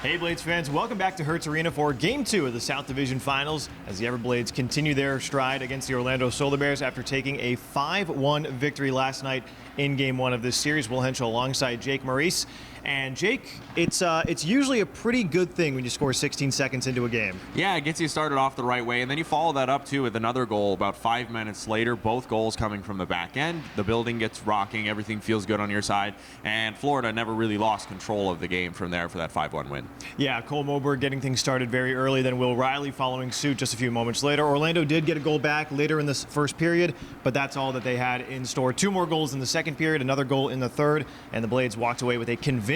Hey Blades fans, welcome back to Hertz Arena for Game 2 of the South Division Finals as the Everblades continue their stride against the Orlando Solar Bears after taking a 5-1 victory last night in Game 1 of this series. Will Henschel alongside Jake Maurice. And Jake, it's usually a pretty good thing when you score 16 seconds into a game. Yeah, it gets you started off the right way, and then you follow that up too with another goal about 5 minutes later, both goals coming from the back end. The building gets rocking, everything feels good on your side, and Florida never really lost control of the game from there for that 5-1 win. Yeah, Cole Moberg getting things started very early, then Will Riley following suit just a few moments later. Orlando did get a goal back later in the first period, but that's all that they had in store. 2 more goals in the second period, another goal in the third, and the Blades walked away with a convincing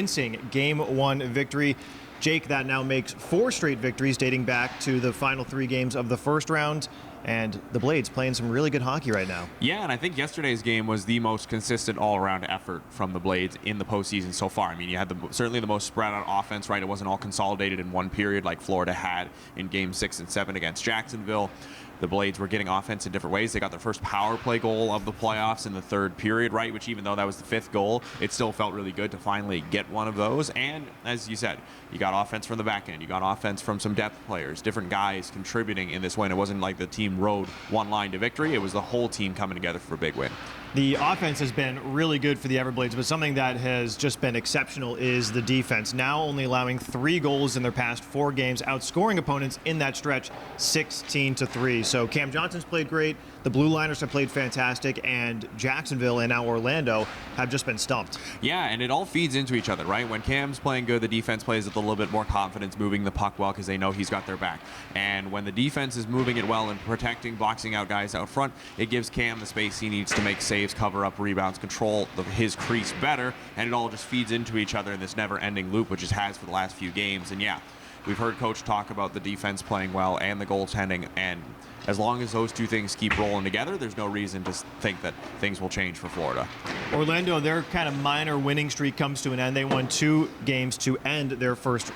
Game 1 victory. Jake, that now makes 4 straight victories dating back to the final 3 games of the first round. And the Blades playing some really good hockey right now. Yeah, and I think yesterday's game was the most consistent all-around effort from the Blades in the postseason so far. I mean, you had certainly the most spread-out offense, right? It wasn't all consolidated in one period like Florida had in Game 6 and 7 against Jacksonville. The Blades were getting offense in different ways. They got their first power play goal of the playoffs in the third period, right? Which, even though that was the 5th goal, it still felt really good to finally get one of those. And as you said, you got offense from the back end. You got offense from some depth players, different guys contributing in this win. It wasn't like the team rode one line to victory. It was the whole team coming together for a big win. The offense has been really good for the Everblades, but something that has just been exceptional is the defense. Now only allowing 3 goals in their past 4 games, outscoring opponents in that stretch 16-3. So Cam Johnson's played great. The Blue Liners have played fantastic, and Jacksonville and now Orlando have just been stumped. Yeah, and it all feeds into each other, right? When Cam's playing good, the defense plays with a little bit more confidence, moving the puck well because they know he's got their back. And when the defense is moving it well and protecting, boxing out guys out front, it gives Cam the space he needs to make saves, cover up rebounds, control his crease better, and it all just feeds into each other in this never-ending loop, which it has for the last few games. And yeah, we've heard Coach talk about the defense playing well and the goaltending, and as long as those 2 things keep rolling together, there's no reason to think that things will change for Florida. Orlando, their kind of minor winning streak comes to an end. They won 2 games to end their first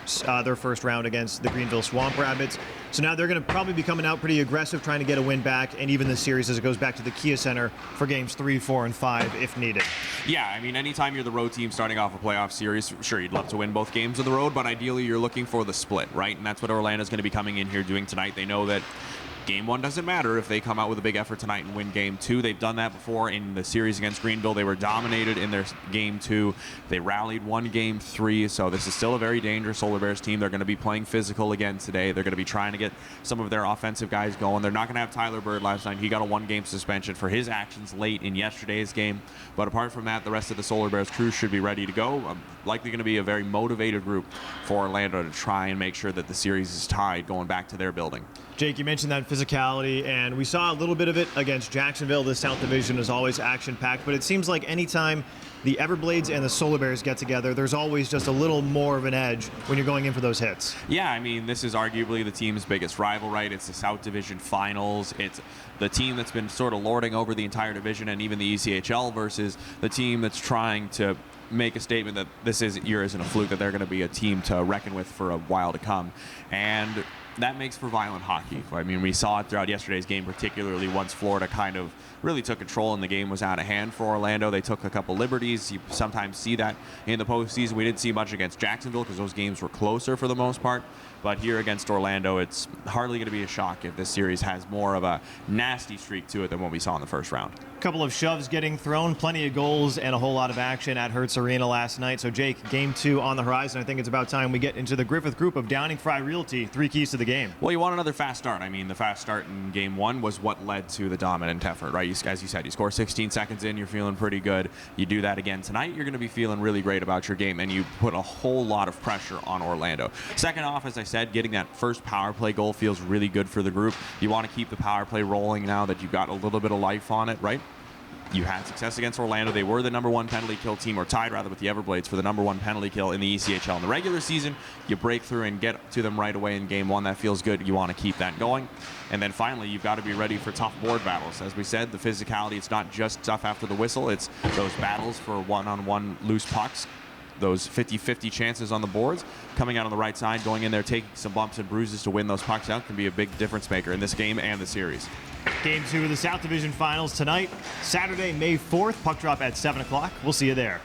round against the Greenville Swamp Rabbits. So now they're going to probably be coming out pretty aggressive, trying to get a win back, and even the series as it goes back to the Kia Center for games 3, 4, and 5 if needed. Yeah, I mean, anytime you're the road team starting off a playoff series, sure, you'd love to win both games of the road, but ideally you're looking for the split, right? And that's what Orlando's going to be coming in here doing tonight. They know that Game 1 doesn't matter if they come out with a big effort tonight and win Game 2. They've done that before in the series against Greenville. They were dominated in their Game 2. They rallied, won Game 3, so this is still a very dangerous Solar Bears team. They're going to be playing physical again today. They're going to be trying to get some of their offensive guys going. They're not going to have Tyler Bird last night. He got a 1-game suspension for his actions late in yesterday's game. But apart from that, the rest of the Solar Bears crew should be ready to go. Likely going to be a very motivated group for Orlando to try and make sure that the series is tied going back to their building. Jake, you mentioned that physicality, and we saw a little bit of it against Jacksonville. The South Division is always action-packed, but it seems like anytime the Everblades and the Solar Bears get together, there's always just a little more of an edge when you're going in for those hits. Yeah, I mean, this is arguably the team's biggest rival, right? It's the South Division Finals. It's the team that's been sort of lording over the entire division and even the ECHL versus the team that's trying to make a statement that this year isn't a fluke, that they're going to be a team to reckon with for a while to come. And that makes for violent hockey. I mean, we saw it throughout yesterday's game, particularly once Florida kind of really took control and the game was out of hand for Orlando. They took a couple liberties. You sometimes see that in the postseason. We didn't see much against Jacksonville because those games were closer for the most part. But here against Orlando, it's hardly going to be a shock if this series has more of a nasty streak to it than what we saw in the first round. A couple of shoves getting thrown, plenty of goals, and a whole lot of action at Hertz Arena last night. So, Jake, Game 2 on the horizon. I think it's about time we get into the Griffith Group of Downing Fry Realty. 3 keys to the game. Well, you want another fast start. I mean, the fast start in Game 1 was what led to the dominant effort, right? As you said, you score 16 seconds in, you're feeling pretty good. You do that again tonight, you're going to be feeling really great about your game, and you put a whole lot of pressure on Orlando. Second off, as I said, getting that first power play goal feels really good for the group. You want to keep the power play rolling now that you've got a little bit of life on it, right? You had success against Orlando. They were the #1 penalty kill team, or tied rather with the Everblades for the #1 penalty kill in the ECHL. In the regular season, you break through and get to them right away in Game 1. That feels good. You want to keep that going. And then finally, you've got to be ready for tough board battles. As we said, the physicality, it's not just stuff after the whistle. It's those battles for one-on-one loose pucks. Those 50-50 chances on the boards, coming out on the right side, going in there, taking some bumps and bruises to win those pucks out can be a big difference maker in this game and the series. Game 2 of the South Division Finals tonight, Saturday, May 4th. Puck drop at 7 o'clock. We'll see you there.